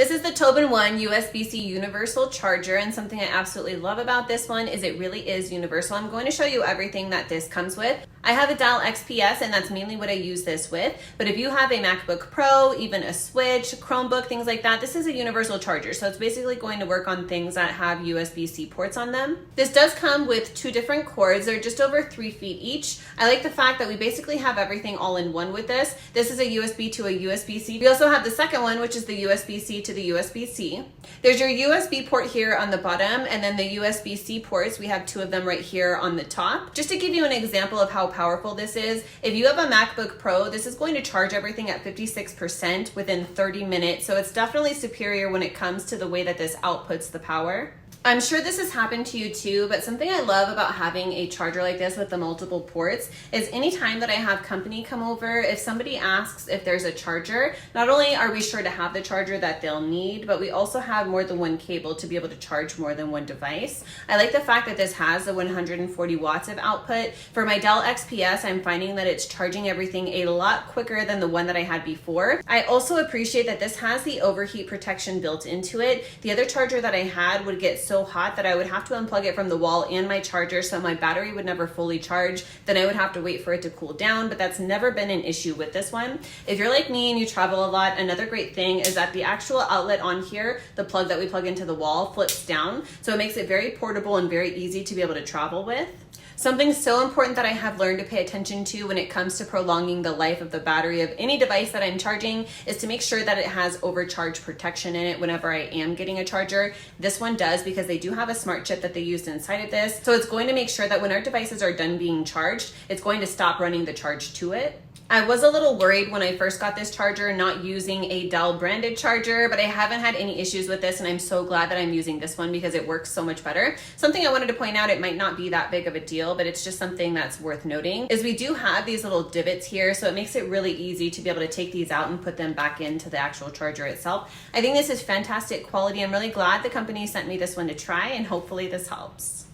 This is the TobenONE USB-C universal charger, and something I absolutely love about this one is it really is universal. I'm going to show you everything that this comes with. I have a Dell XPS, and that's mainly what I use this with, but if you have a MacBook Pro, even a Switch, Chromebook, things like that, this is a universal charger, so it's basically going to work on things that have USB-C ports on them. This does come with two different cords. They're just over 3 feet each. I like the fact that we basically have everything all in one with this. This is a USB to a USB-C. We also have the second one, which is the USB-C to the USB-C. There's your USB port here on the bottom, and then the USB-C ports, we have two of them right here on the top. Just to give you an example of how powerful this is, if you have a MacBook Pro, this is going to charge everything at 56% within 30 minutes, so it's definitely superior when it comes to the way that this outputs the power. I'm sure this has happened to you too, but something I love about having a charger like this with the multiple ports is anytime that I have company come over, if somebody asks if there's a charger, not only are we sure to have the charger that they'll need, but we also have more than one cable to be able to charge more than one device. I like the fact that this has the 140 watts of output. For my Dell XPS, I'm finding that it's charging everything a lot quicker than the one that I had before. I also appreciate that this has the overheat protection built into it. The other charger that I had would get so hot that I would have to unplug it from the wall and my charger, so my battery would never fully charge. Then I would have to wait for it to cool down, but that's never been an issue with this one. If you're like me and you travel a lot, another great thing is that the actual outlet on here, the plug that we plug into the wall, flips down, so it makes it very portable and very easy to be able to travel with. Something so important that I have learned to pay attention to when it comes to prolonging the life of the battery of any device that I'm charging is to make sure that it has overcharge protection in it whenever I am getting a charger. This one does, because they do have a smart chip that they used inside of this. So it's going to make sure that when our devices are done being charged, it's going to stop running the charge to it. I was a little worried when I first got this charger not using a Dell branded charger, but I haven't had any issues with this, and I'm so glad that I'm using this one because it works so much better. Something I wanted to point out, it might not be that big of a deal, but it's just something that's worth noting, is we do have these little divots here, so it makes it really easy to be able to take these out and put them back into the actual charger itself. I think this is fantastic quality. I'm really glad the company sent me this one to try, and hopefully this helps.